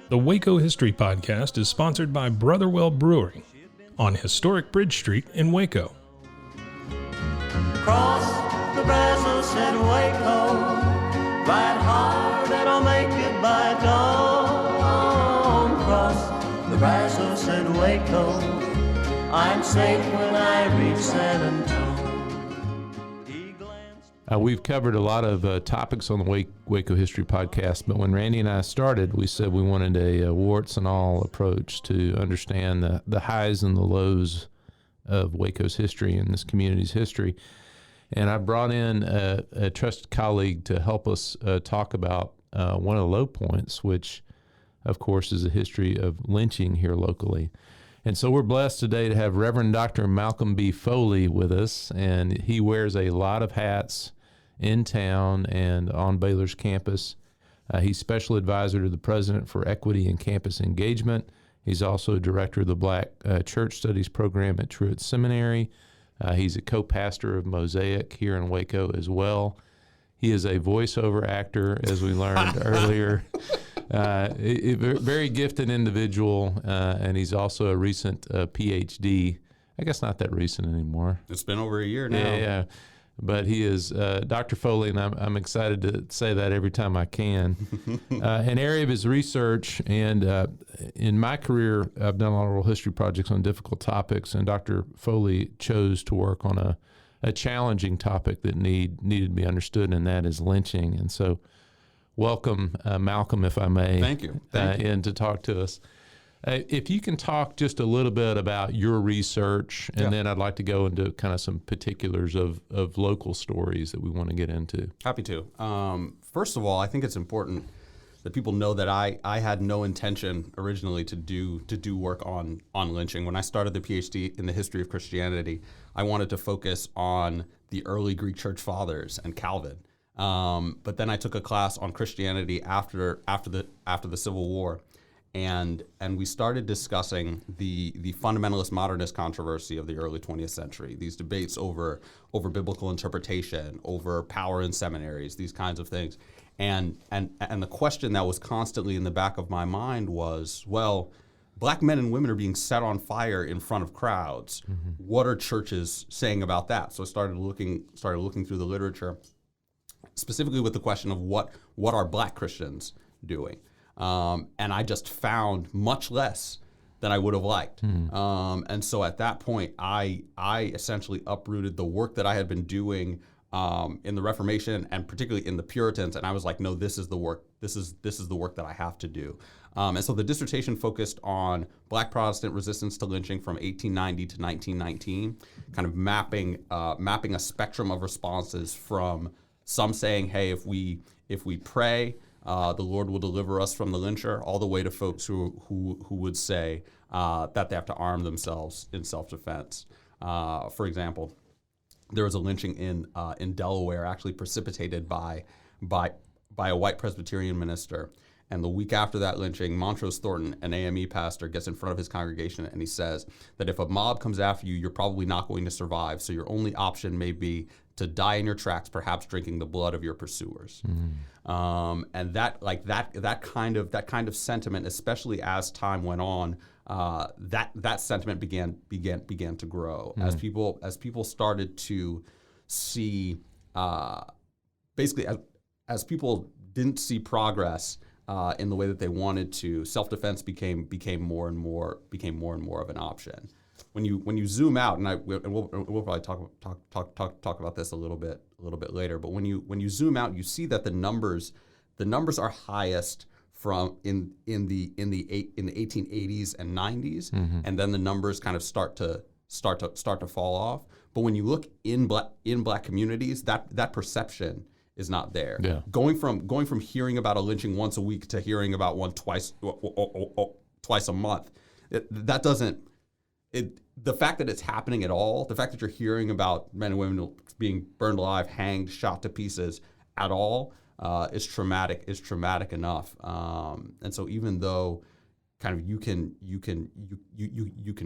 The Waco History Podcast is sponsored by Brotherwell Brewery on historic Bridge Street in Waco. Cross the Brazos at Waco, ride hard and I'll make it by dawn. Cross the Brazos at Waco, I'm safe when I reach San Antonio. We've covered a lot of topics on the Waco History Podcast, but when Randy and I started, we said we wanted a warts and all approach to understand the highs and the lows of Waco's history and this community's history. And I brought in a trusted colleague to help us talk about one of the low points, which, of course, is the history of lynching here locally. And so we're blessed today to have Reverend Dr. Malcolm B. Foley with us, and he wears a lot of hats in town and on Baylor's campus. He's special advisor to the president for equity and campus engagement. He's also director of the Black Church Studies program at Truett Seminary. He's a co-pastor of Mosaic here in Waco as well. He is a voiceover actor, as we learned earlier. A very gifted individual, and he's also a recent PhD. I guess not that recent anymore. It's been over a year now. Yeah. But he is Dr. Foley, and I'm excited to say that every time I can. An area of his research, and in my career, I've done a lot of oral history projects on difficult topics, and Dr. Foley chose to work on a challenging topic that needed to be understood, and that is lynching. And so welcome, Malcolm, if I may. Thank you. In to talk to us. If you can talk just a little bit about your research, and then I'd like to go into kind of some particulars of local stories that we want to get into. Happy to. First of all, I think it's important that people know that I had no intention originally to do work on lynching. When I started the PhD in the history of Christianity, I wanted to focus on the early Greek church fathers and Calvin. But then I took a class on Christianity after the Civil War. And we started discussing the fundamentalist modernist controversy of the early 20th century, these debates over biblical interpretation, over power in seminaries, these kinds of things. And the question that was constantly in the back of my mind was, well, black men and women are being set on fire in front of crowds. Mm-hmm. What are churches saying about that? So I started looking through the literature, specifically with the question of what are black Christians doing? And I just found much less than I would have liked. And so at that point, I essentially uprooted the work that I had been doing in the Reformation and particularly in the Puritans. And I was like, no, this is the work. This is the work that I have to do. And so the dissertation focused on Black Protestant resistance to lynching from 1890 to 1919, kind of mapping a spectrum of responses from some saying, hey, if we pray, the Lord will deliver us from the lyncher, all the way to folks who would say that they have to arm themselves in self-defense. For example, there was a lynching in Delaware, actually precipitated by a white Presbyterian minister. And the week after that lynching, Montrose Thornton, an AME pastor, gets in front of his congregation and he says that if a mob comes after you, you're probably not going to survive. So your only option may be to die in your tracks, perhaps drinking the blood of your pursuers. And that kind of sentiment, especially as time went on, that sentiment began to grow as people started to see, basically as people didn't see progress in the way that they wanted to. Self-defense became more and more of an option. When you zoom out, and we'll probably talk about this a little bit later. But when you zoom out, you see that the numbers are highest from in the 1880s and 90s, and then the numbers kind of start to fall off. But when you look in black communities, that perception is not there. Yeah. Going from hearing about a lynching once a week to hearing about one twice a month, that doesn't. The fact that it's happening at all, the fact that you're hearing about men and women being burned alive, hanged, shot to pieces at all, is traumatic enough. And so even though kind of you can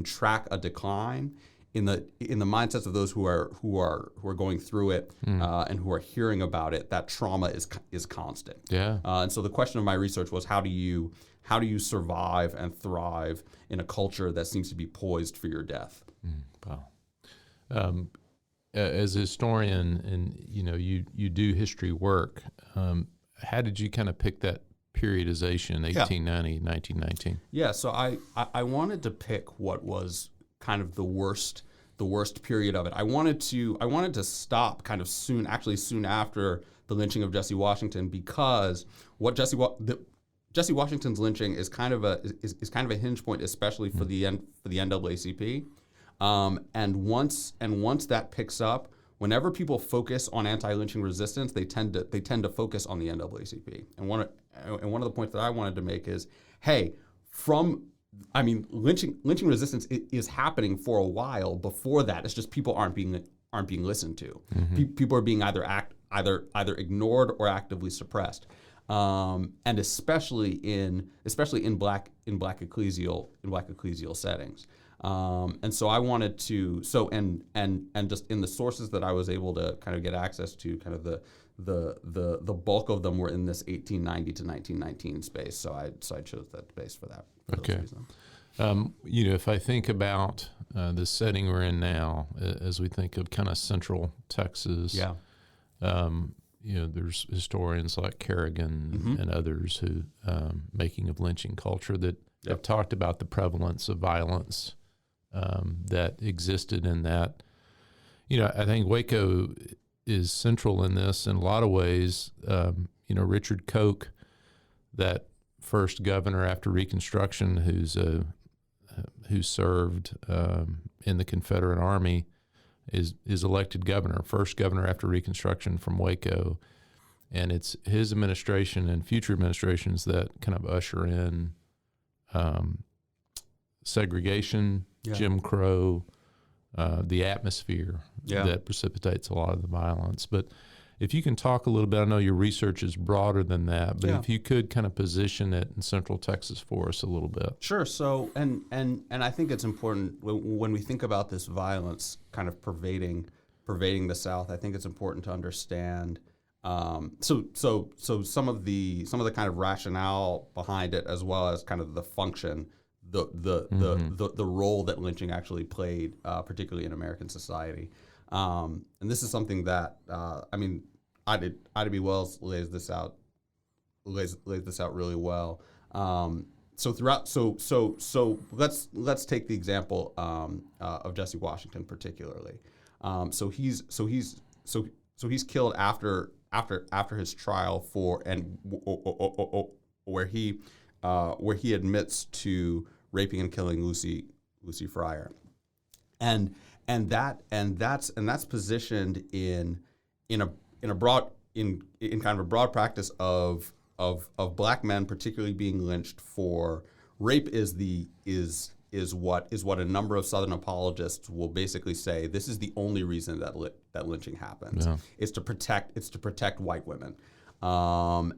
track a decline, mindsets of those who are going through it and who are hearing about it, that trauma is constant. Yeah. And so the question of my research was, how do you survive and thrive in a culture that seems to be poised for your death? Wow. As a historian, and you do history work, how did you kind of pick that periodization, 1890, 1919? Yeah, so I wanted to pick what was kind of the worst period of it. I wanted to stop kind of soon after the lynching of Jesse Washington, because what Jesse Washington's lynching is kind of a hinge point, especially for the NAACP. And once that picks up, whenever people focus on anti-lynching resistance, they tend to focus on the NAACP. And one of the points that I wanted to make is, hey, lynching resistance is happening for a while before that. It's just people aren't being listened to. People are being either ignored or actively suppressed. And especially in black ecclesial settings. And so I wanted to and just in the sources that I was able to kind of get access to, kind of the bulk of them were in this 1890 to 1919 space. So I chose that space for that. Okay. If I think about the setting we're in now, as we think of kind of Central Texas, there's historians like Kerrigan and others who making of lynching culture that have talked about the prevalence of violence that existed in that. I think Waco is central in this in a lot of ways. Richard Koch, that first governor after Reconstruction, who served in the Confederate Army, is elected governor, first governor after Reconstruction from Waco. And it's his administration and future administrations that kind of usher in segregation, Jim Crow, the atmosphere that precipitates a lot of the violence. But if you can talk a little bit, I know your research is broader than that, but if you could kind of position it in Central Texas for us a little bit. Sure. So, and I think it's important when we think about this violence kind of pervading the South, I think it's important to understand. So some of the kind of rationale behind it, as well as kind of the function, the role that lynching actually played, particularly in American society. And this is something that Ida B. Wells lays this out really well. So let's take the example of Jesse Washington particularly. So he's killed after his trial where he admits to raping and killing Lucy Fryer, and that's positioned in kind of a broad practice of black men particularly being lynched for rape is what a number of Southern apologists will basically say this is the only reason that lynching happens. Yeah. It's to protect white women. And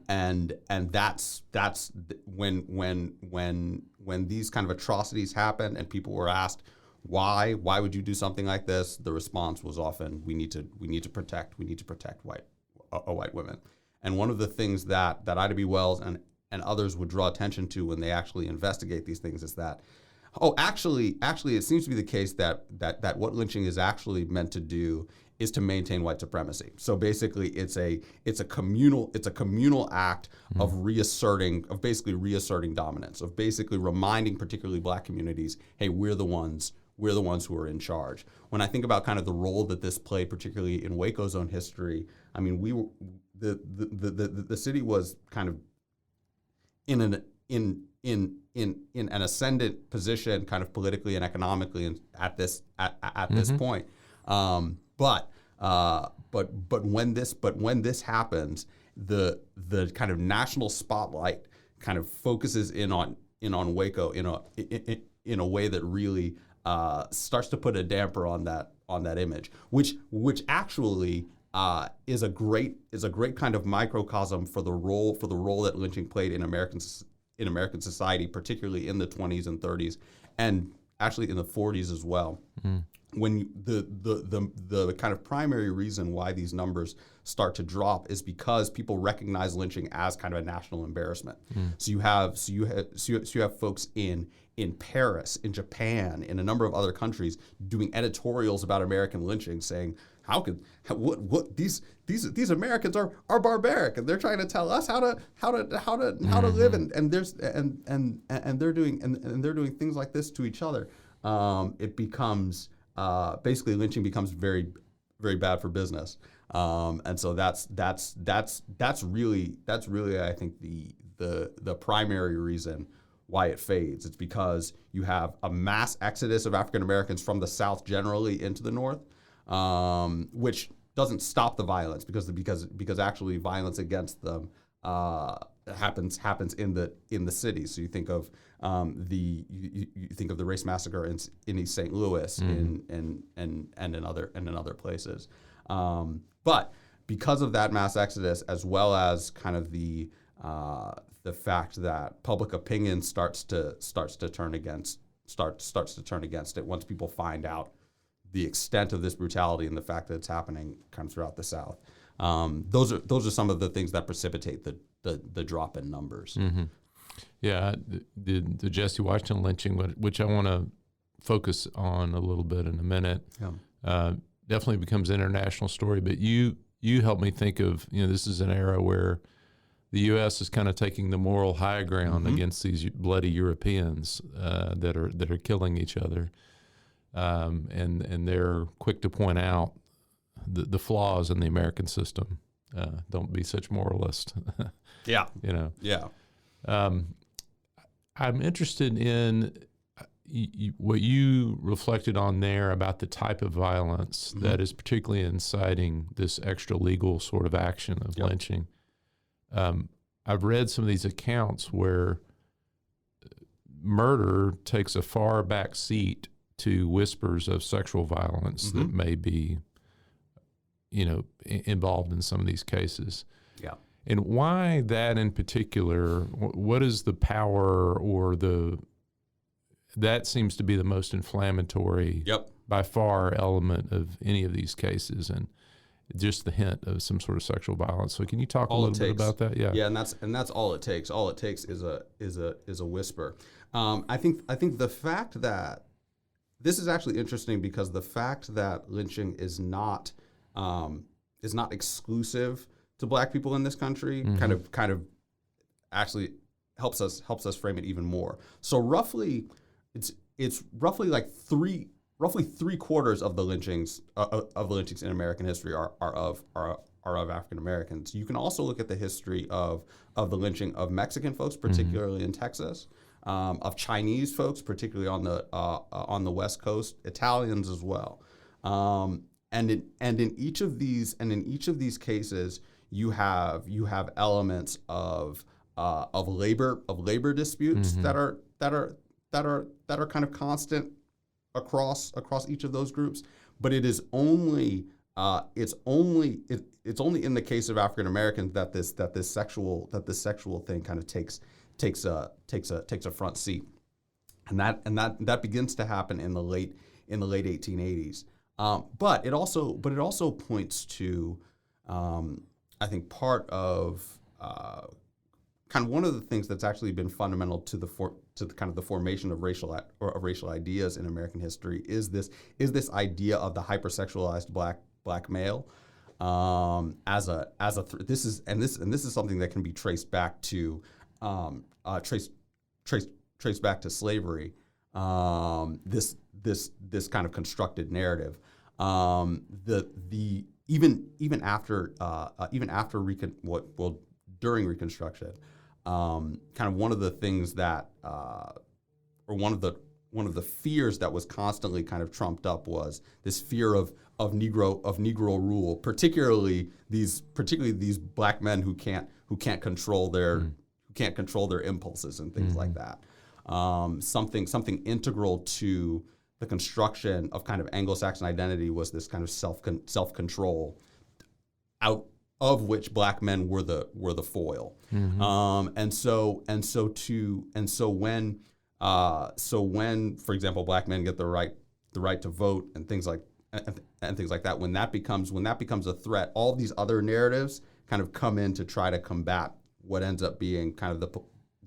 that's when these kind of atrocities happen and people were asked why would you do something like this, the response was often we need to protect white women. And one of the things that Ida B. Wells and others would draw attention to when they actually investigate these things is that actually it seems to be the case that what lynching is actually meant to do is to maintain white supremacy. So basically, it's a communal act of basically reasserting dominance, of basically reminding particularly black communities, hey, we're the ones who are in charge. When I think about kind of the role that this played, particularly in Waco's own history, I mean, the city was kind of in an ascendant position, kind of politically and economically, and at this point. But when this happens, the kind of national spotlight kind of focuses in on Waco in a way that really starts to put a damper on that image, which actually is a great kind of microcosm for the role that lynching played in American society, particularly in the 20s and 30s, and actually in the 40s as well. the kind of primary reason why these numbers start to drop is because people recognize lynching as kind of a national embarrassment. So you have folks in Paris, in Japan, in a number of other countries doing editorials about American lynching, saying these Americans are barbaric, and they're trying to tell us how to live, and they're doing things like this to each other. It becomes basically lynching becomes very, very bad for business, and so that's really I think the primary reason why it fades. It's because you have a mass exodus of African Americans from the South generally into the North, which doesn't stop the violence because actually violence against them happens in the cities. So you think of you think of the race massacre in East St. Louis and in other places. But because of that mass exodus, as well as kind of the fact that public opinion starts to turn against it once people find out the extent of this brutality and the fact that it's happening kind of throughout the South. Those are some of the things that precipitate the drop in numbers. Mm-hmm. Yeah, the Jesse Washington lynching, which I want to focus on a little bit in a minute, definitely becomes an international story. But you helped me think of, this is an era where the U.S. is kind of taking the moral high ground against these bloody Europeans that are killing each other, and they're quick to point out the flaws in the American system. Don't be such moralist. Yeah. Yeah. I'm interested in what you reflected on there about the type of violence that is particularly inciting this extra legal sort of action of lynching. I've read some of these accounts where murder takes a far back seat to whispers of sexual violence that may be, involved in some of these cases. Yeah. And why that in particular? What is the power or that seems to be the most inflammatory by far element of any of these cases, and just the hint of some sort of sexual violence. So can you talk a little bit about that? Yeah. Yeah, and that's all it takes. All it takes is a whisper. I think the fact that this is actually interesting because the fact that lynching is not exclusive to Black people in this country kind of actually helps us frame it even more. So roughly roughly three quarters of the lynchings in American history are of African Americans. You can also look at the history of the lynching of Mexican folks, particularly in Texas, of Chinese folks, particularly on the West Coast, Italians as well. And in each of these cases, you have elements of labor disputes that are kind of constant across each of those groups. But it is only it's only in the case of African Americans that this sexual thing kind of takes a front seat, and that begins to happen in the late 1880s. But it also points to I think part of kind of one of the things that's actually been fundamental to the kind of the formation of racial ideas in American history is this idea of the hypersexualized black male this is something that can be traced back to traced back to slavery. This kind of constructed narrative. Even after during Reconstruction, kind of one of the things that or one of the fears that was constantly kind of trumped up was this fear of Negro rule, particularly these Black men who can't control their impulses and things like that. Something integral to the construction of kind of Anglo-Saxon identity was this kind of self-control, out of which Black men were the foil. And so when, for example, Black men get the right the right to vote and things like that. When that becomes a threat, all these other narratives kind of come in to try to combat what ends up being kind of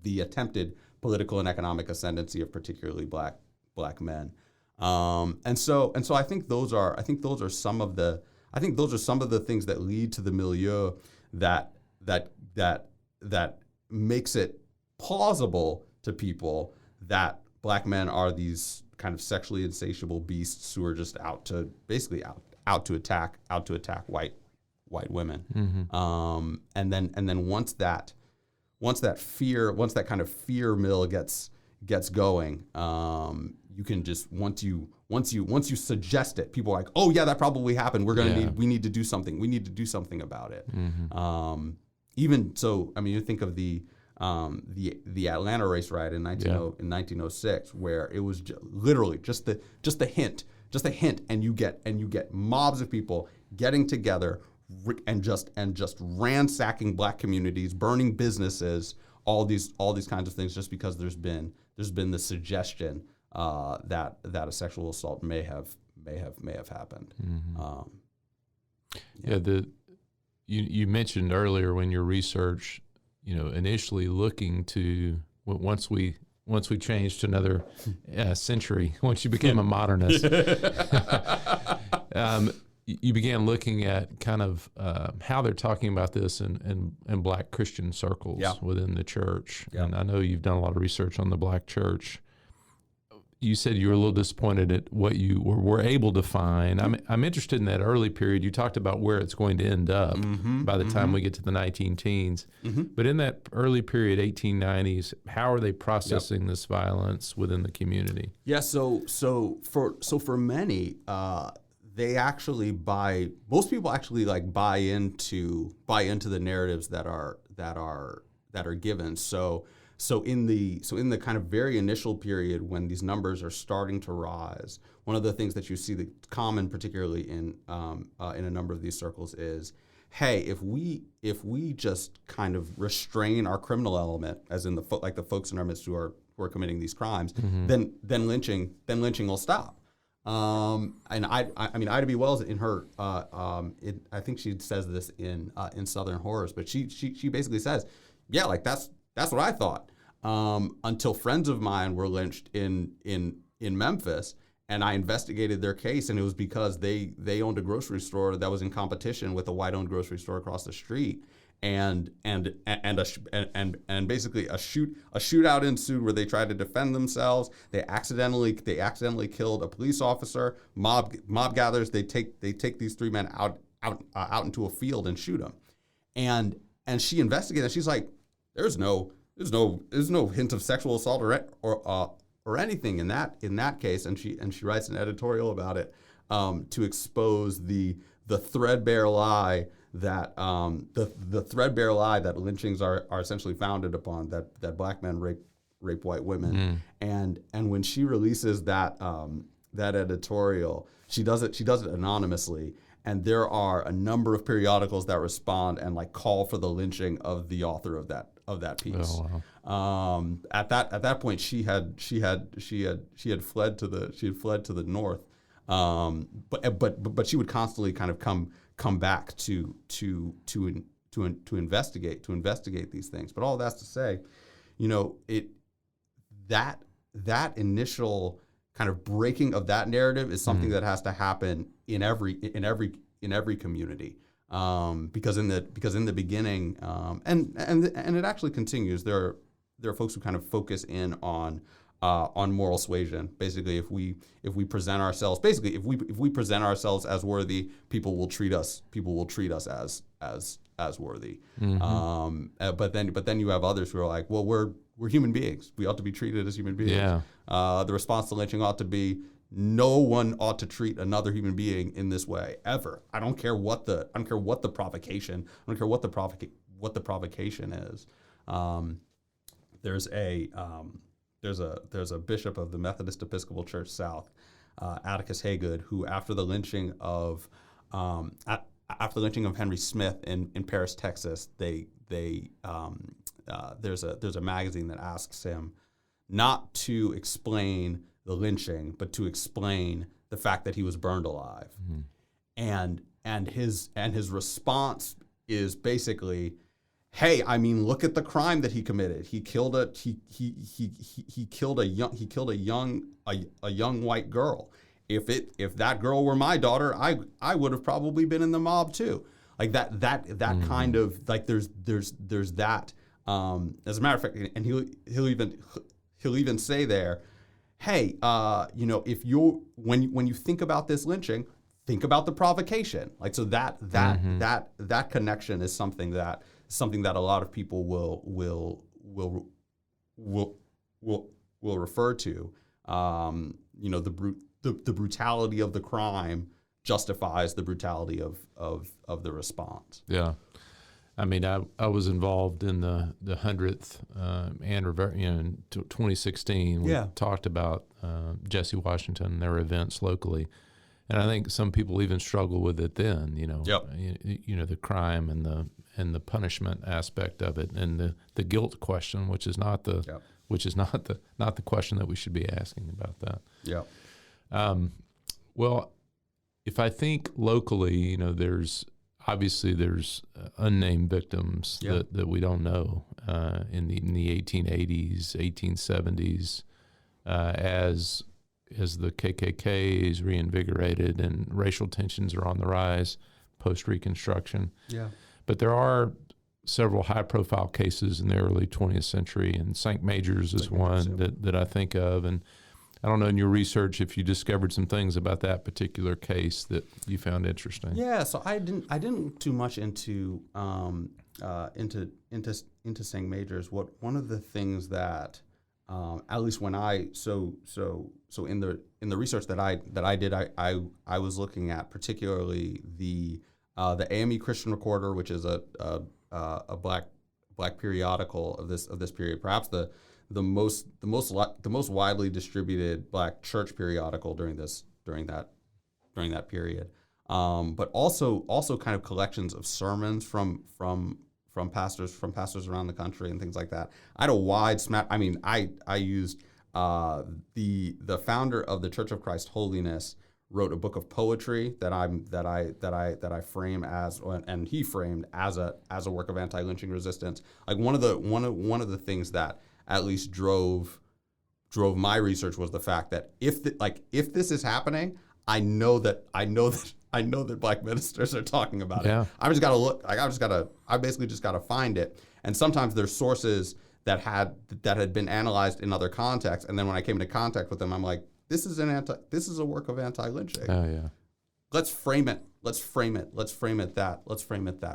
the attempted political and economic ascendancy of particularly black men. And so I think those are some of the things that lead to the milieu that makes it plausible to people that black men are these kind of sexually insatiable beasts who are just out to attack white women. Mm-hmm. And then once that kind of fear mill gets going, you can just once you suggest it, people are like, oh yeah, that probably happened. We need to do something. We need to do something about it. Mm-hmm. Even so, I mean, you think of the Atlanta race riot in 1906, where it was literally just a hint, and you get mobs of people getting together and just ransacking black communities, burning businesses, all these kinds of things, just because there's been the suggestion that a sexual assault may have happened. Mm-hmm. You mentioned earlier when your research, initially looking to once we changed to another century, once you became a modernist, you began looking at kind of how they're talking about this in black Christian circles within the church. Yeah. And I know you've done a lot of research on the black church. You said you were a little disappointed at what you were able to find. I'm interested in that early period. You talked about where it's going to end up by the time we get to the 19-teens. Mm-hmm. But in that early period, 1890s, how are they processing this violence within the community? Yeah. So for many, they actually most people actually like buy into the narratives that are given. So in the kind of very initial period when these numbers are starting to rise, one of the things that you see that's common, particularly in a number of these circles, is, hey, if we just kind of restrain our criminal element, as in the folks in our midst who are committing these crimes, mm-hmm. then lynching will stop. And I mean, Ida B. Wells in her I think she says this in Southern Horrors, but she basically says, yeah, like that's what I thought, until friends of mine were lynched in Memphis, and I investigated their case, and it was because they owned a grocery store that was in competition with a white-owned grocery store across the street, and basically a shootout ensued where they tried to defend themselves. They accidentally killed a police officer. Mob gathers. They take these three men out into a field and shoot them, and she investigated. And she's like, There's no hint of sexual assault or anything in that case, and she writes an editorial about it to expose the threadbare lie that the threadbare lie that lynchings are essentially founded upon, that black men rape white women, and when she releases that editorial, she does it anonymously. And there are a number of periodicals that respond and like call for the lynching of the author of that piece. Oh, wow. At that point, she had fled to the north, but she would constantly kind of come back to investigate these things. But all that's to say, that initial kind of breaking of that narrative is something that has to happen in every community, because in the beginning, and it actually continues. There are folks who kind of focus in on moral suasion. Basically, if we present ourselves as worthy, people will treat us as worthy. Mm-hmm. But then you have others who are like, well, we're human beings. We ought to be treated as human beings. Yeah. The response to lynching ought to be, no one ought to treat another human being in this way ever. I don't care what the provocation. I don't care what the provocation is. There's a bishop of the Methodist Episcopal Church South, Atticus Haygood, who after the lynching of Henry Smith in Paris, Texas, there's a magazine that asks him not to explain the lynching, but to explain the fact that he was burned alive, and his response is basically, hey, I mean, look at the crime that he committed. He killed a young white girl. If that girl were my daughter, I would have probably been in the mob too. Like that kind of, like there's that. As a matter of fact, and he'll even say there, hey, if when you think about this lynching, think about the provocation. Like, so that connection is something that a lot of people will refer to. The brutality of the crime justifies the brutality of the response. Yeah. I mean, I was involved in the 100th anniversary, in 2016. We talked about Jesse Washington and their events locally. And I think some people even struggle with it then, the crime and the punishment aspect of it, and the guilt question, which is not the question that we should be asking about that. Yeah. Well, if I think locally, there's unnamed victims that we don't know in the 1880s, 1870s, as the KKK is reinvigorated and racial tensions are on the rise post-Reconstruction. Yeah. But there are several high-profile cases in the early 20th century, and St. Major's is one that I think of. And I don't know, in your research, if you discovered some things about that particular case that you found interesting. Yeah, so I didn't look too much into St. Major's. One of the things that at least when so in the research that I did, I was looking at particularly the AME Christian Recorder, which is a black periodical of this period, perhaps the most widely distributed black church periodical during that period, but also kind of collections of sermons from pastors around the country and things like that. I had a wide smack. I mean, I used the founder of the Church of Christ Holiness wrote a book of poetry that I frame as, and he framed as a work of anti-lynching resistance. Like one of the things that at least drove my research was the fact that if this is happening, I know that black ministers are talking about it. I just got to look. I basically just got to find it. And sometimes there's sources that had been analyzed in other contexts, and then when I came into contact with them, I'm like, this is a work of anti-lynching. Oh yeah. Let's frame it that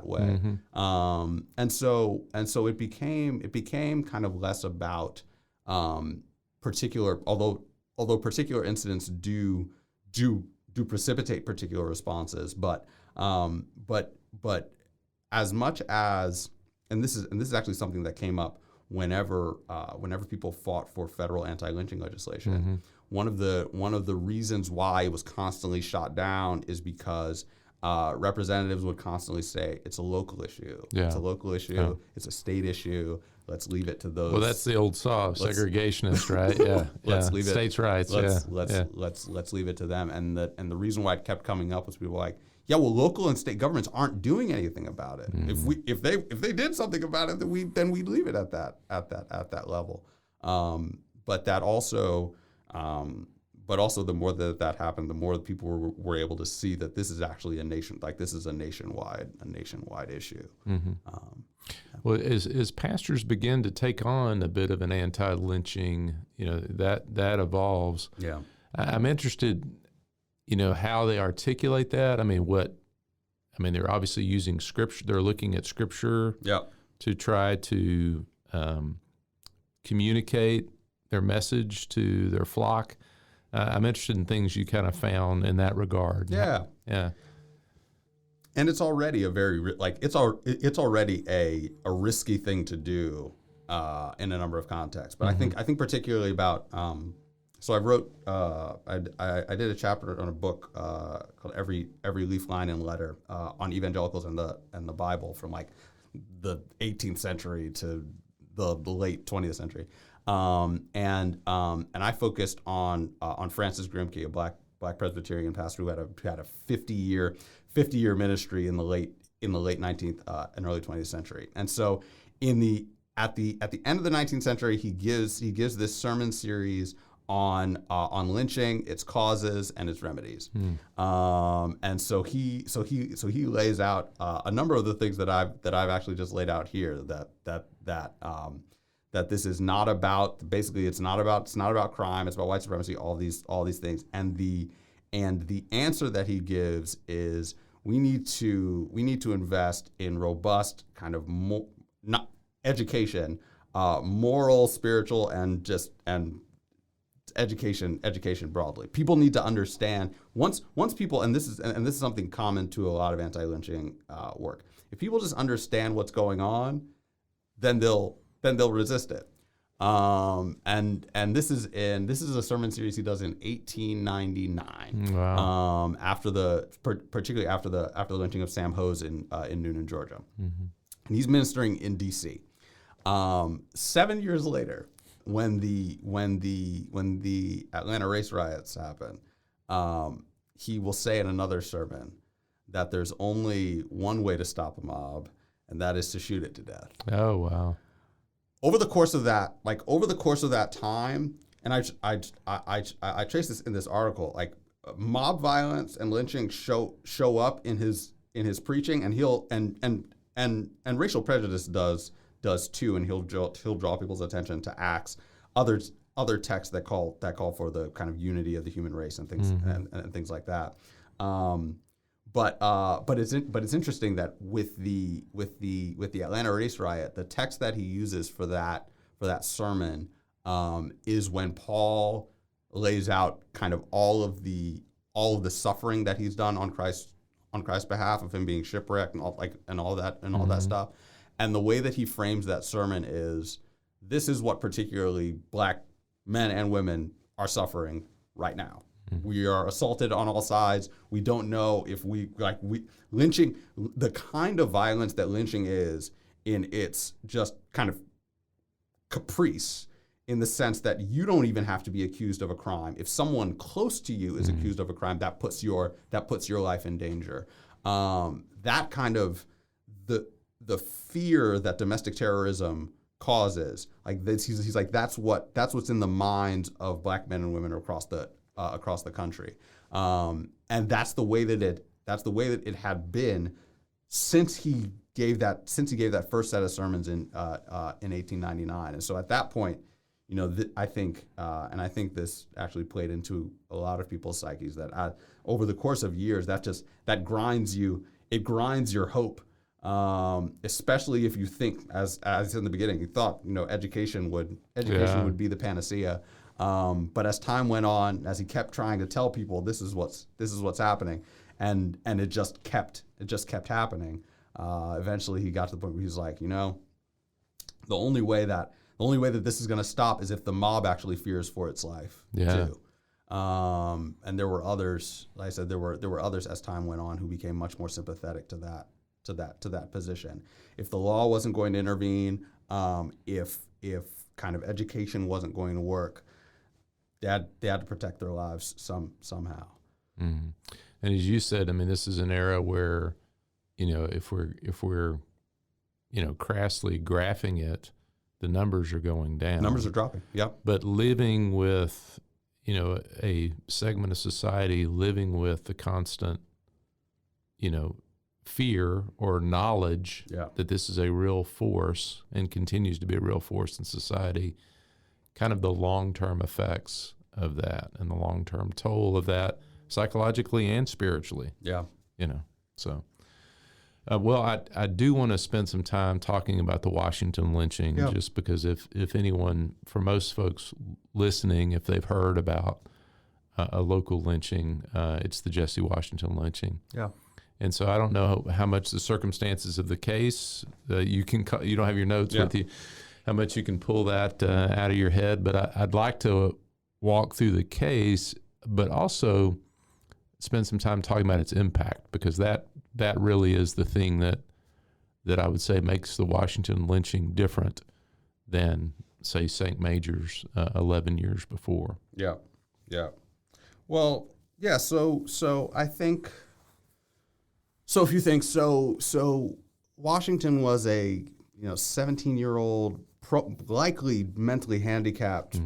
way. Mm-hmm. And so it became kind of less about particular, although particular incidents do precipitate particular responses, but as much as, and this is actually something that came up whenever people fought for federal anti-lynching legislation. Mm-hmm. One of the reasons why it was constantly shot down is because representatives would constantly say it's a local issue. Yeah. It's a local issue. Yeah. It's a state issue. Let's leave it to those. Well, that's the old saw, segregationist, right? Yeah. Let's leave it. States' rights. Let's leave it to them. And the reason why it kept coming up was people were like, yeah, well, local and state governments aren't doing anything about it. Mm-hmm. If they did something about it, then we'd leave it at that level. But the more that happened, the more people were able to see that this is actually a nationwide issue. Mm-hmm. Well, as pastors begin to take on a bit of an anti-lynching, that evolves. Yeah, I'm interested, how they articulate that. They're obviously using scripture. They're looking at scripture to try to communicate their message to their flock. I'm interested in things you kind of found in that regard. Yeah. And it's already it's already a risky thing to do in a number of contexts. But Mm-hmm. I think particularly about so I wrote I did a chapter on a book called Every Leaf, Line, and Letter on evangelicals and the Bible from like the 18th century to the late 20th century. And I focused on Francis Grimke, a black black Presbyterian pastor who had a 50-year ministry in the late 19th and early 20th century. And so at the end of the 19th century, he gives this sermon series on lynching, its causes, and its remedies. And so he lays out a number of the things that I've actually just laid out here. That this is not about, basically it's not about crime, it's about white supremacy, all these things. And the answer that he gives is we need to invest in robust kind of not education, moral, spiritual, and education broadly. People need to understand once people, and this is something common to a lot of anti-lynching work. If people just understand what's going on, then they'll resist it. And this is a sermon series he does in 1899. Wow. Particularly after the lynching of Sam Hose in Noonan, Georgia. Mm-hmm. And he's ministering in D.C. 7 years later, when the Atlanta race riots happen, he will say in another sermon that there's only one way to stop a mob, and that is to shoot it to death. Oh, wow. Over the course of that time, and I trace this in this article, like mob violence and lynching show up in his preaching, and he'll and racial prejudice does too, and he'll draw people's attention to Acts, other texts that call for the kind of unity of the human race and things and things like that. But it's interesting that with the Atlanta race riot, the text that he uses for that sermon is when Paul lays out kind of all of the suffering that he's done on Christ's behalf, of him being shipwrecked and all that stuff. And the way that he frames that sermon is, this is what particularly black men and women are suffering right now. We are assaulted on all sides. We don't know if lynching, the kind of violence that lynching is in its just kind of caprice, in the sense that you don't even have to be accused of a crime. If someone close to you is accused of a crime, that puts your life in danger. That kind of the fear that domestic terrorism causes, like this, he's like, that's what's in the minds of black men and women across the country, and that's the way that it had been since he gave that first set of sermons in 1899. And so at that point, I think this actually played into a lot of people's psyches, that over the course of years, that grinds your hope. Especially if you think, as in the beginning, you thought education would be the panacea. But as time went on, as he kept trying to tell people this is what's happening, and it just kept happening. Eventually, he got to the point where he's like, the only way that this is going to stop is if the mob actually fears for its life too. And there were others, like I said, there were others as time went on who became much more sympathetic to that position. If the law wasn't going to intervene, if kind of education wasn't going to work, they had to protect their lives somehow. Mm-hmm. And as you said, I mean, this is an era where, if we're crassly graphing it, the numbers are going down. Numbers are dropping. Yep. But living with, a segment of society living with the constant, fear or knowledge that this is a real force and continues to be a real force in society, kind of the long-term effects of that and the long-term toll of that psychologically and spiritually. Yeah. So, I do want to spend some time talking about the Washington lynching, just because if anyone, for most folks listening, if they've heard about a local lynching, it's the Jesse Washington lynching. Yeah. And so I don't know how much the circumstances of the case, you don't have your notes with you, how much you can pull that out of your head. But I'd like to walk through the case, but also spend some time talking about its impact, because that really is the thing that I would say makes the Washington lynching different than, say, St. Major's 11 years before. Yeah, yeah. Well, Yeah. So I think. So a few things. So Washington was a 17-year-old, likely mentally handicapped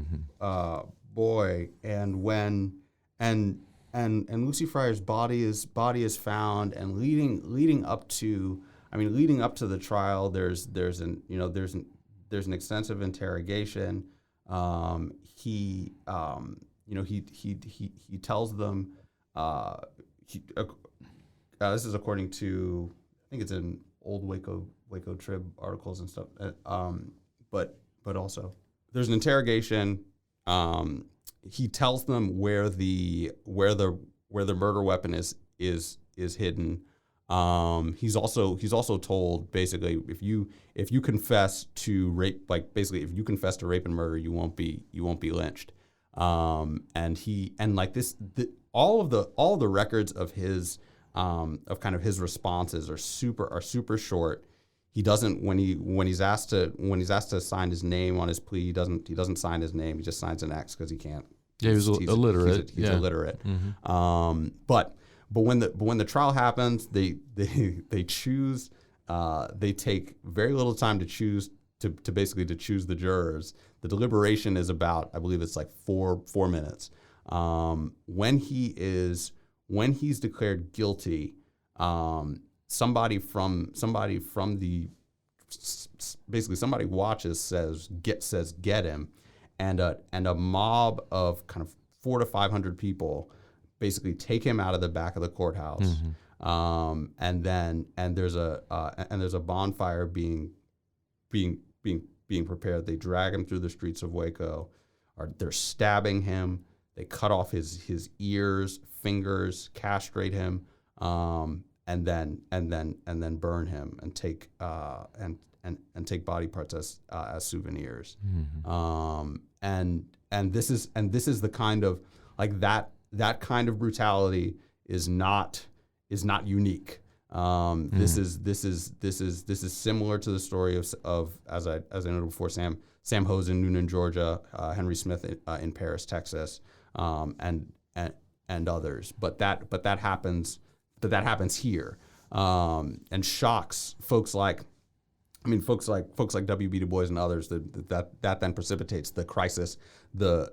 boy, and Lucy Fryer's body is found, and leading up to the trial, there's an extensive interrogation. He tells them. This is according to, I think it's in old Waco Trib articles and stuff. But also there's an interrogation. He tells them where the murder weapon is hidden. He's also told, basically, if you confess to rape, if you confess to rape and murder, you won't be lynched. All of the records of his of kind of his responses are super short. He doesn't, when he's asked to sign his name on his plea, he doesn't sign his name. He just signs an X because he can't. Yeah, he's illiterate. He's illiterate. Mm-hmm. But when the trial happens, they choose. They take very little time to choose to choose the jurors. The deliberation is about, I believe it's like four minutes. When he's declared guilty, somebody watches, says get him, and a mob of kind of 400 to 500 people basically take him out of the back of the courthouse. Mm-hmm. And there's a bonfire being prepared. They drag him through the streets of Waco. They're stabbing him. They cut off his ears, fingers, castrate him, and then burn him and take take body parts as souvenirs. Mm-hmm. And this is the kind of, like, that kind of brutality is not unique. Mm-hmm. This is similar to the story of as I noted before, Sam Hose in Noonan, Georgia, Henry Smith in Paris, Texas, and others. But that happens here, and shocks folks like W.B. Du Bois and others. That then precipitates the crisis. The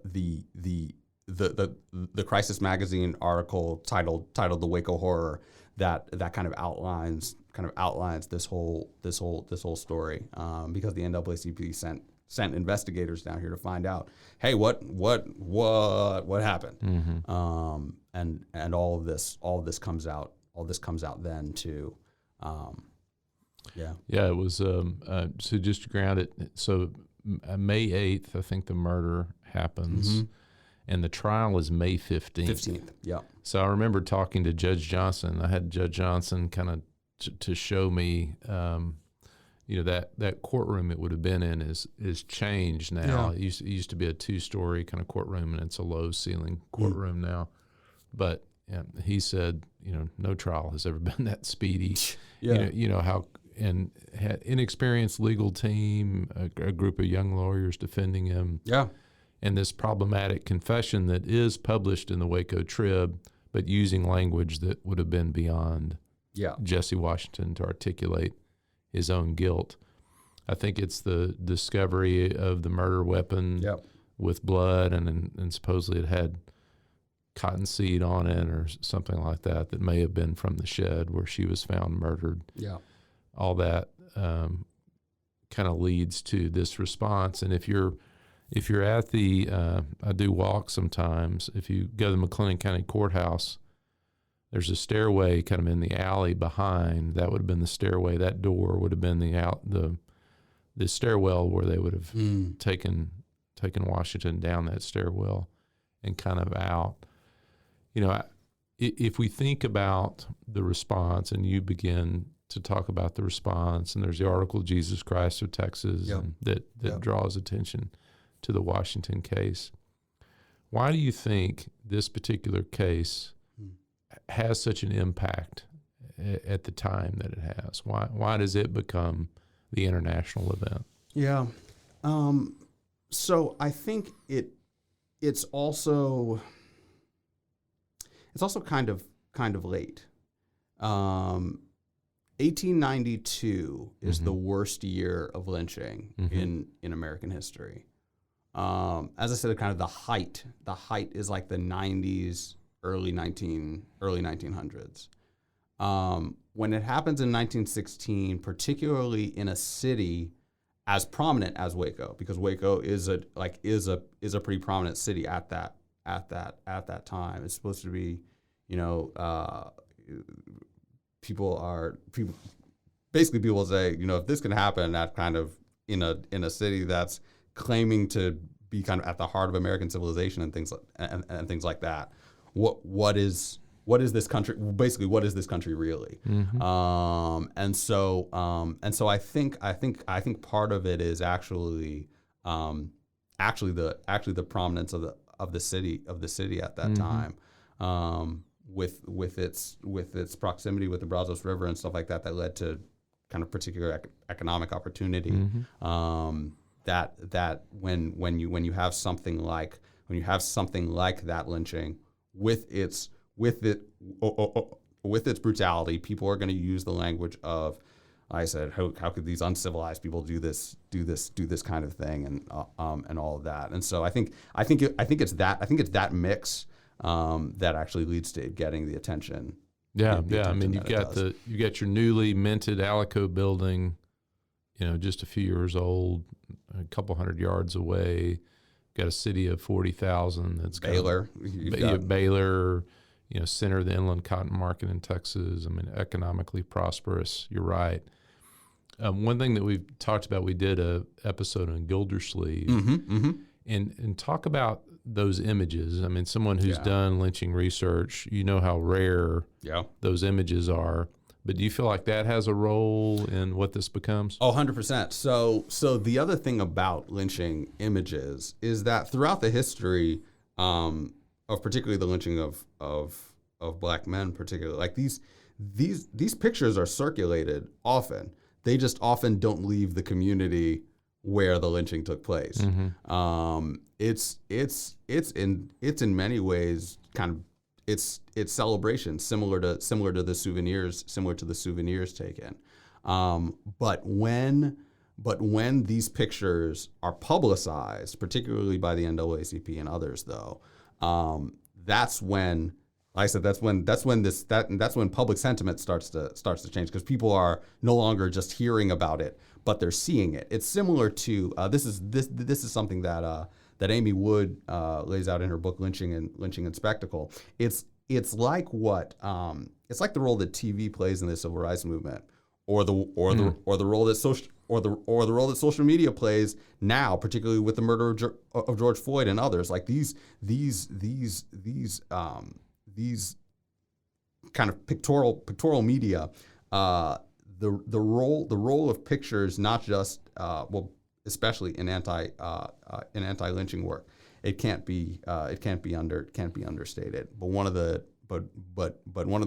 Crisis magazine article titled "The Waco Horror" that kind of outlines this whole story, because the NAACP sent investigators down here to find out, hey, what happened, mm-hmm. And all of this comes out then too. Yeah, it was so just to ground it. So May 8th, I think the murder happens. Mm-hmm. And the trial is May 15th. 15th, yeah. So I remember talking to Judge Johnson. I had Judge Johnson kind of to show me, that courtroom it would have been in is changed now. Yeah. It used to be a 2-story kind of courtroom, and it's a low-ceiling courtroom now. But he said, no trial has ever been that speedy. Yeah. How, and had inexperienced legal team, a group of young lawyers defending him. Yeah. And this problematic confession that is published in the Waco Trib, but using language that would have been beyond Jesse Washington to articulate his own guilt. I think it's the discovery of the murder weapon with blood, and supposedly it had cottonseed on it or something like that may have been from the shed where she was found murdered. Yeah. All that kind of leads to this response. And if you're at the, I do walk sometimes, if you go to the McLennan County Courthouse, there's a stairway kind of in the alley behind. That would have been the stairway. That door would have been the stairwell where they would have taken Washington down that stairwell and kind of out. If we think about the response, and you begin to talk about the response, and there's the article Jesus Christ of Texas and that draws attention to the Washington case. Why do you think this particular case has such an impact at the time that it has? Why does it become the international event? Yeah. So I think it's also it's also kind of late. 1892 is the worst year of lynching in American history. As I said, kind of the height is like the 90s, early 1900s. When it happens in 1916, particularly in a city as prominent as Waco, because Waco is a pretty prominent city at that time. It's supposed to be, people say, if this can happen at kind of in a city that's claiming to be kind of at the heart of American civilization and things like that, what is this country? Basically, what is this country really? And so I think part of it is actually the prominence of the city at that time. With its proximity with the Brazos River and stuff like that led to kind of particular economic opportunity. That when you have something like that lynching with its brutality, people are going to use the language of, I said, how could these uncivilized people do this kind of thing and all of that. And so I think it's that mix that actually leads to it getting the attention. Yeah. I mean, you got your newly minted Alico building, just a few years old, a couple hundred yards away. Got a city of 40,000 that's Baylor. Baylor, center of the inland cotton market in Texas. I mean, economically prosperous. You're right. One thing that we've talked about, we did a episode on Gildersleeve, and talk about those images. I mean, someone who's done lynching research, how rare those images are. But do you feel like that has a role in what this becomes? Oh, 100%. So the other thing about lynching images is that throughout the history of particularly the lynching of black men, particularly, like these pictures are circulated often. They just often don't leave the community where the lynching took place. It's in many ways kind of it's celebration similar to the souvenirs taken. But when these pictures are publicized, particularly by the NAACP and others, though, that's when, like I said, that's when public sentiment starts to change, because people are no longer just hearing about it, but they're seeing it. It's similar to this is something that Amy Wood lays out in her book Lynching and Spectacle. It's like the role that TV plays in the civil rights movement, or the role that social media plays now, particularly with the murder of George Floyd and others. Like these kind of pictorial media, the role of pictures, not just especially in anti-lynching work, it can't be understated. But one of the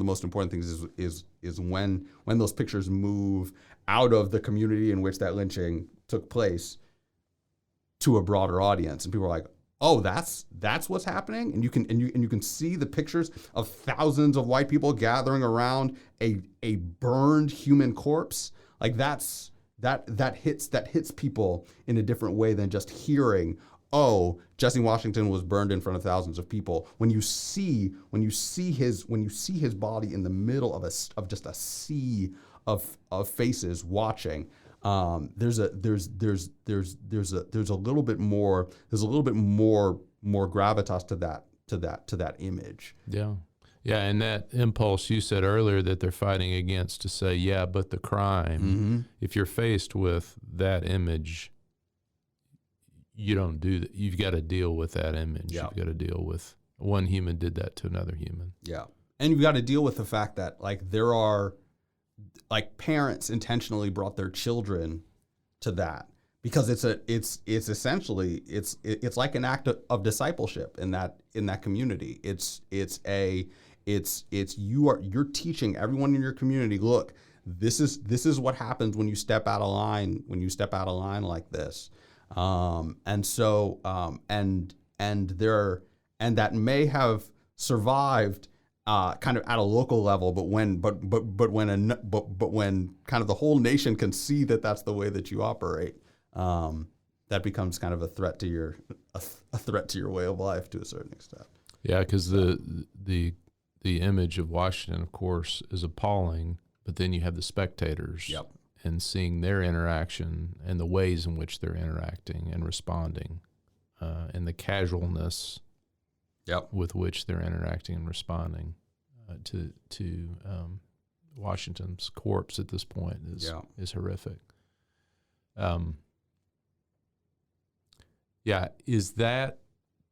most important things is when those pictures move out of the community in which that lynching took place to a broader audience, and people are like, oh, that's what's happening, and you can see the pictures of thousands of white people gathering around a burned human corpse. Like that hits people in a different way than just hearing, oh, Jesse Washington was burned in front of thousands of people. When you see his body in the middle of just a sea of faces watching, there's a little bit more gravitas to that image. Yeah, and that impulse you said earlier that they're fighting against, to say, yeah, but the crime, if you're faced with that image, you don't do that. You've got to deal with that image. You've got to deal with one human did that to another human. Yeah. And you've got to deal with the fact that there are parents intentionally brought their children to that, because it's essentially like an act of discipleship in that community. You're teaching everyone in your community, look, this is what happens when you step out of line like this. And that may have survived kind of at a local level, but when kind of the whole nation can see that that's the way that you operate, that becomes kind of a threat to your way of life to a certain extent. Yeah, because the image of Washington, of course, is appalling, but then you have the spectators. Yep. And seeing their interaction and the ways in which they're interacting and responding, and the casualness with which they're interacting and responding to Washington's corpse at this point is horrific. Is that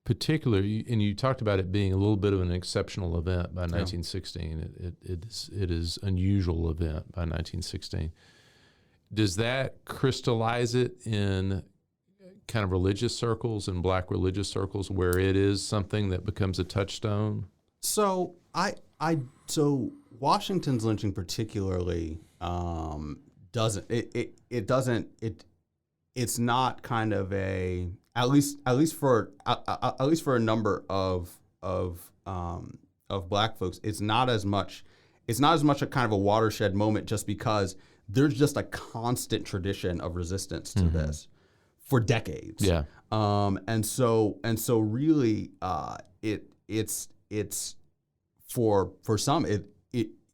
particular? And you talked about it being a little bit of an exceptional event by 1916. It is unusual event by 1916. Does that crystallize it in kind of religious circles and black religious circles where it is something that becomes a touchstone? So so Washington's lynching particularly it's not kind of a at least for a number of black folks, it's not as much a kind of a watershed moment, just because there's just a constant tradition of resistance to this for decades. Yeah. And so really, it's for some, it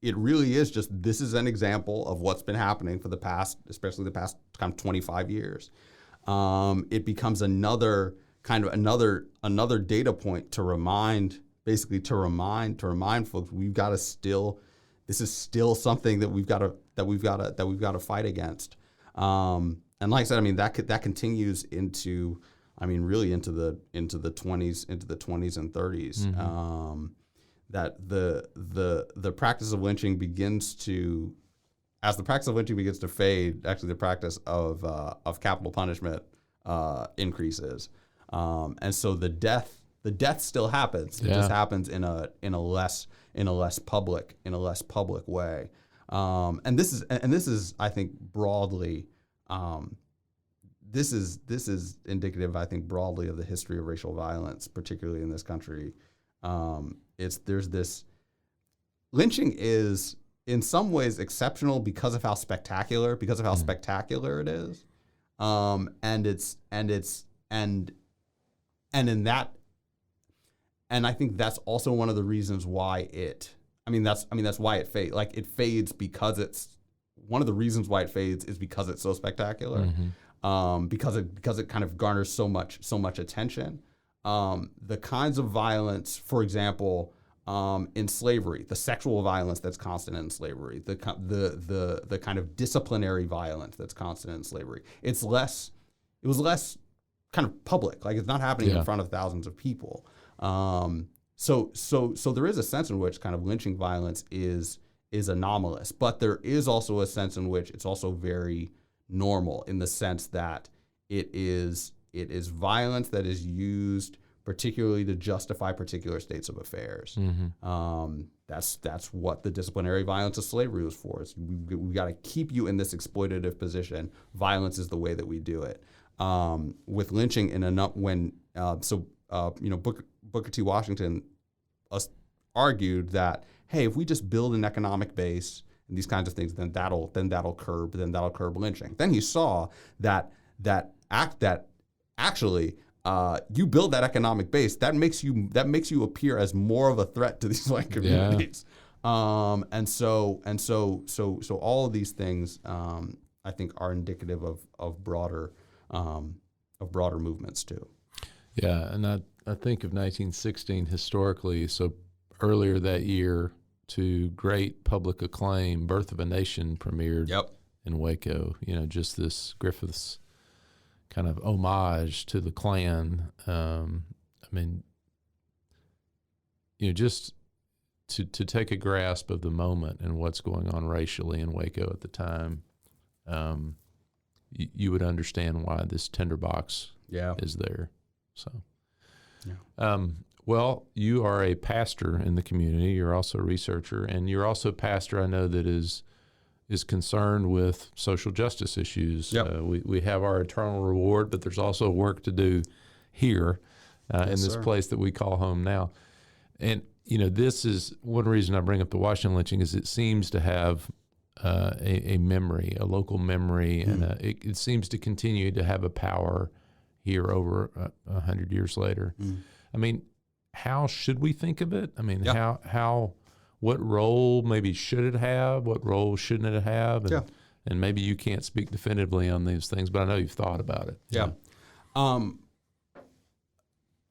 really is just, this is an example of what's been happening for especially the past kind of 25 years. It becomes another data point to remind folks, this is still something that we've got to fight against. And like I said, I mean, that continues into the 20s and 30s. That the practice of lynching begins to fade, actually the practice of capital punishment increases. And so the death still happens. It just happens in a less public way. And this is I think broadly, this is indicative, I think, broadly of the history of racial violence, particularly in this country. Lynching is in some ways exceptional because of how spectacular it is. And I think that's also one of the reasons why that's why it fades. Like, it fades because it's one of the reasons why it fades is because it's so spectacular. Because it kind of garners so much attention. The kinds of violence, for example, in slavery, the sexual violence that's constant in slavery, the kind of disciplinary violence that's constant in slavery, it was less kind of public. Like, it's not happening in front of thousands of people. So there is a sense in which kind of lynching violence is anomalous, but there is also a sense in which it's also very normal, in the sense that it is violence that is used particularly to justify particular states of affairs. That's what the disciplinary violence of slavery was for. We got to keep you in this exploitative position. Violence is the way that we do it. With lynching, Booker T. Washington argued that, hey, if we just build an economic base and these kinds of things, then that'll curb lynching. Then he saw that actually you build that economic base, that makes you appear as more of a threat to these white communities. And so all of these things I think are indicative of broader movements too. Yeah, and I think of 1916 historically. So earlier that year, to great public acclaim, Birth of a Nation premiered in Waco. Just this Griffith's kind of homage to the Klan. Just to take a grasp of the moment and what's going on racially in Waco at the time, you would understand why this tinderbox is there. So, well, you are a pastor in the community. You're also a researcher, and you're also a pastor, I know, that is concerned with social justice issues. We have our eternal reward, but there's also work to do here in this place that we call home now. And this is one reason I bring up the Washington lynching is it seems to have a memory, a local memory, and it seems to continue to have a power here over 100 years later. I mean, how should we think of it? I mean, what role maybe should it have? What role shouldn't it have? And maybe you can't speak definitively on these things, but I know you've thought about it.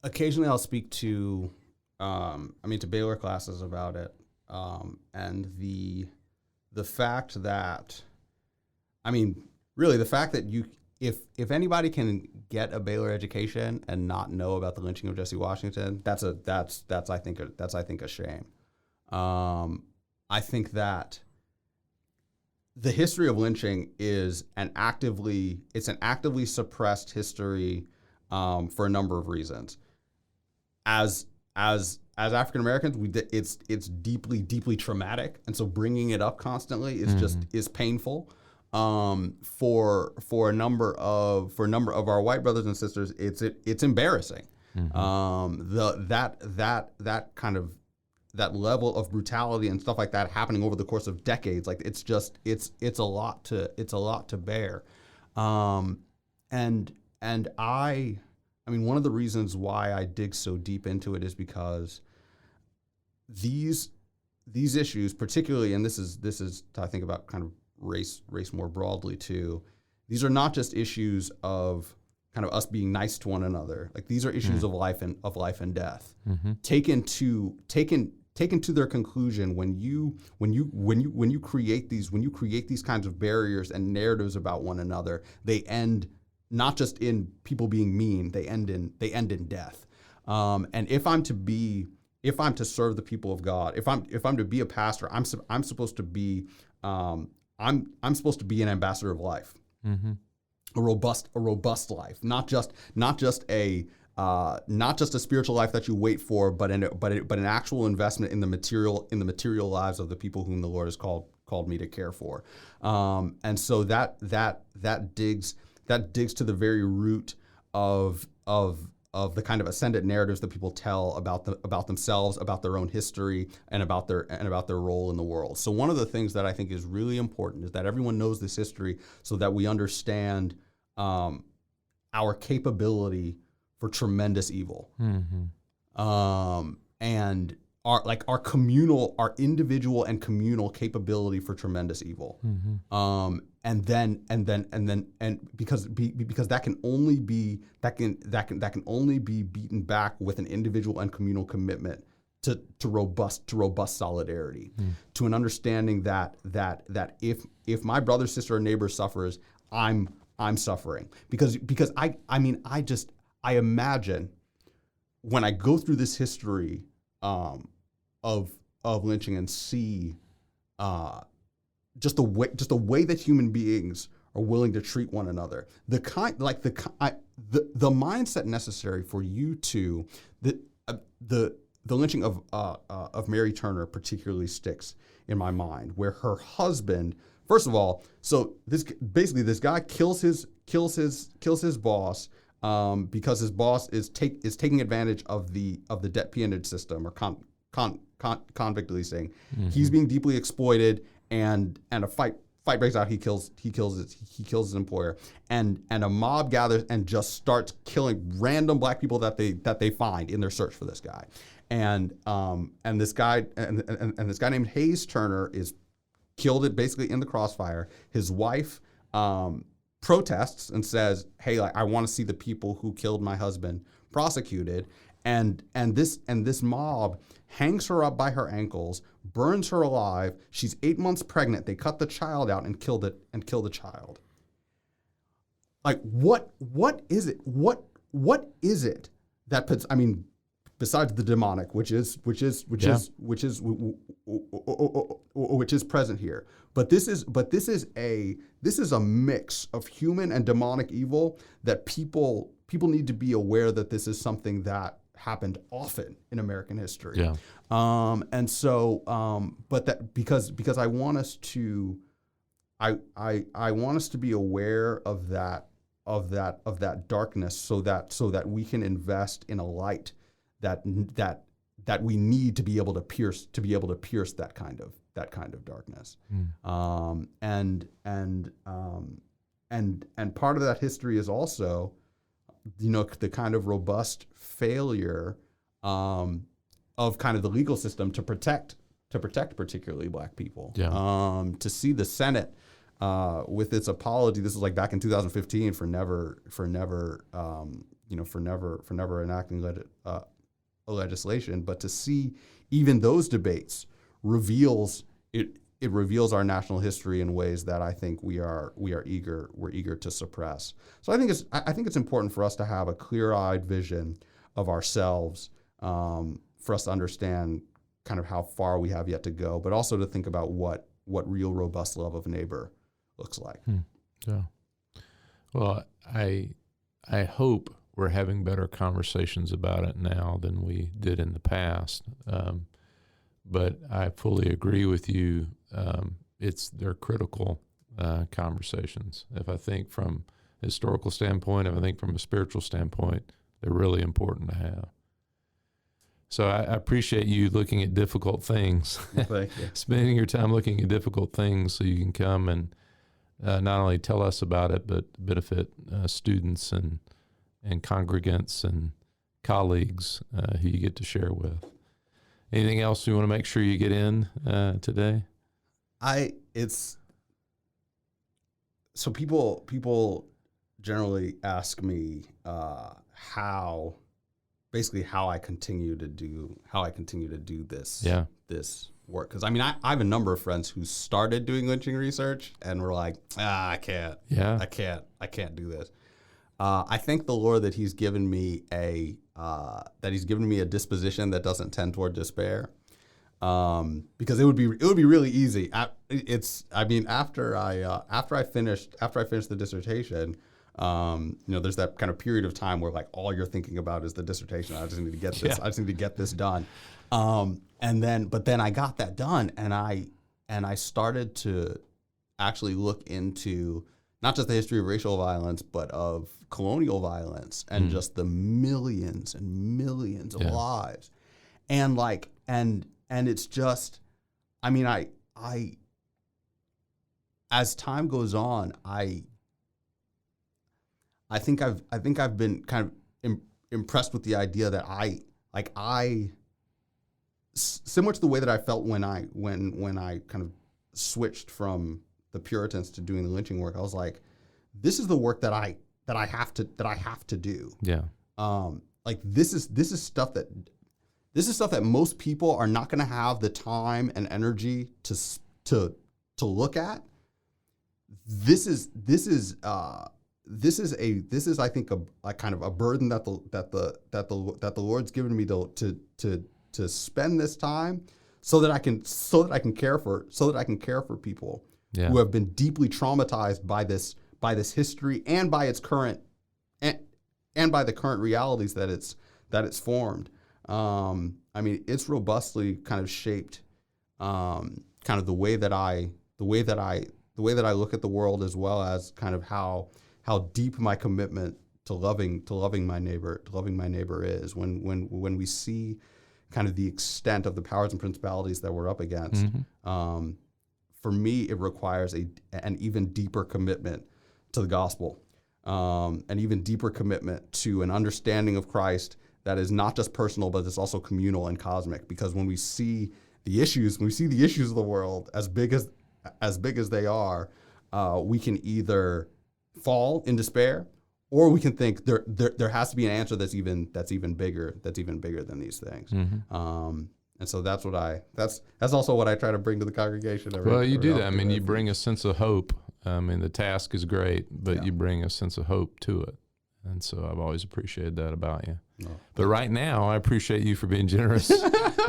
Occasionally I'll speak to, to Baylor classes about it, and the fact that, really the fact that if anybody can get a Baylor education and not know about the lynching of Jesse Washington, that's I think a shame. I think that the history of lynching is an actively suppressed history for a number of reasons. As African Americans, it's deeply traumatic, and so bringing it up constantly is painful. For a number of our white brothers and sisters, it's embarrassing. That level of brutality and stuff like that happening over the course of decades, like it's a lot to bear. One of the reasons why I dig so deep into it is because these issues, particularly, and this is I think about kind of race more broadly too. These are not just issues of kind of us being nice to one another. Like these are issues of life and death. Taken to their conclusion when you create these kinds of barriers and narratives about one another, they end not just in people being mean, they end in death. And if I'm to serve the people of God, if I'm to be a pastor, I'm supposed to be I'm supposed to be an ambassador of life, a robust life, not just a spiritual life that you wait for, but an actual investment in the material lives of the people whom the Lord has called me to care for. And so that digs to the very root of the kind of ascendant narratives that people tell about themselves, about their own history, and about their role in the world. So one of the things that I think is really important is that everyone knows this history so that we understand our capability for tremendous evil, and our individual and communal capability for tremendous evil. And because that can only be beaten back with an individual and communal commitment to robust solidarity, to an understanding that if my brother, sister, or neighbor suffers, I'm suffering because I imagine when I go through this history of lynching and see just the way that human beings are willing to treat one another, the mindset necessary for you to the lynching of Mary Turner particularly sticks in my mind, where her husband, first of all, so this guy kills his boss because his boss is taking advantage of the debt peonage system, or convict leasing. He's being deeply exploited, and a fight breaks out. He kills his employer, and a mob gathers and just starts killing random black people that they find in their search for this guy, and this guy named Hayes Turner is killed basically in the crossfire. His wife protests and says, "Hey, I want to see the people who killed my husband prosecuted," and this mob hangs her up by her ankles, burns her alive. She's 8 months pregnant. They cut the child out and kill the child. Like what is it? What is it that puts? I mean, besides the demonic, which is present here, but this is a mix of human and demonic evil that people need to be aware that this is something that happened often in American history. Yeah. And so, but that because I want us to, I want us to be aware of that darkness, so that we can invest in a light that that we need to be able to pierce that kind of darkness. And part of that history is also, the kind of robust failure of kind of the legal system to protect particularly Black people. Yeah. To see the Senate with its apology, this was like back in 2015 for never enacting legislation, but to see even those debates reveals our national history in ways that I think we're eager to suppress. So I think it's important for us to have a clear-eyed vision of ourselves, for us to understand kind of how far we have yet to go, but also to think about what real robust love of neighbor looks like. Yeah. Well, I hope we're having better conversations about it now than we did in the past. But I fully agree with you. They're critical conversations. If I think from a historical standpoint, if I think from a spiritual standpoint, they're really important to have. So I appreciate you looking at difficult things. Thank you. Spending your time looking at difficult things so you can come and not only tell us about it, but benefit students and congregants and colleagues who you get to share with. Anything else you want to make sure you get in today? So people generally ask me how I continue to do this this work, because I have a number of friends who started doing lynching research and were like, I can't do this. I thank the Lord that He's given me a disposition that doesn't tend toward despair, because it would be really easy. After I finished the dissertation, there's that kind of period of time where like all you're thinking about is the dissertation. I just need to get this. I just need to get this done. But then I got that done, and I started to actually look into not just the history of racial violence, but of colonial violence and just the millions and millions of lives. And it's just, as time goes on, I think I've been kind of impressed with the idea that similar to the way that I felt when I kind of switched from the Puritans to doing the lynching work. I was like, this is the work that I have to do. Yeah. This is stuff that most people are not going to have the time and energy to look at. This is I think a kind of a burden that the Lord's given me to spend this time so that I can care for people who have been deeply traumatized by this history and by its current and by the current realities that it's formed. It's robustly kind of shaped kind of the way that I look at the world, as well as kind of how deep my commitment to loving my neighbor is. When we see kind of the extent of the powers and principalities that we're up against, for me, it requires an even deeper commitment to the gospel, an even deeper commitment to an understanding of Christ that is not just personal, but it's also communal and cosmic. Because when we see the issues of the world as big as they are, we can either fall in despair, or we can think there has to be an answer that's even bigger than these things. And so that's also what I try to bring to the congregation. You do that. You bring a sense of hope. The task is great, but you bring a sense of hope to it. And so I've always appreciated that about you. No. But right now, I appreciate you for being generous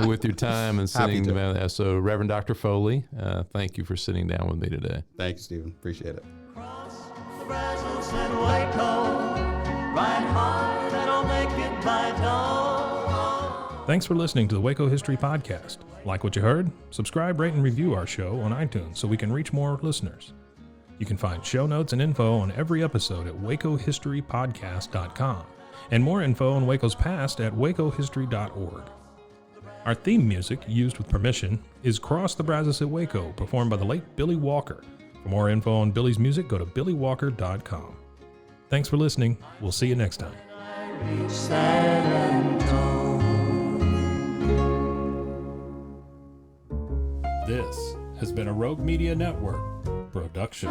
with your time and sitting down. So Reverend Dr. Foley, thank you for sitting down with me today. Thank you, Stephen. Appreciate it. Cross the Brazos and Waco, ride hard and I'll make it by dawn. Thanks for listening to the Waco History Podcast. Like what you heard? Subscribe, rate, and review our show on iTunes so we can reach more listeners. You can find show notes and info on every episode at wacohistorypodcast.com, and more info on Waco's past at wacohistory.org. Our theme music, used with permission, is Cross the Brazos at Waco, performed by the late Billy Walker. For more info on Billy's music, go to billywalker.com. Thanks for listening. We'll see you next time. This has been a Rogue Media Network production.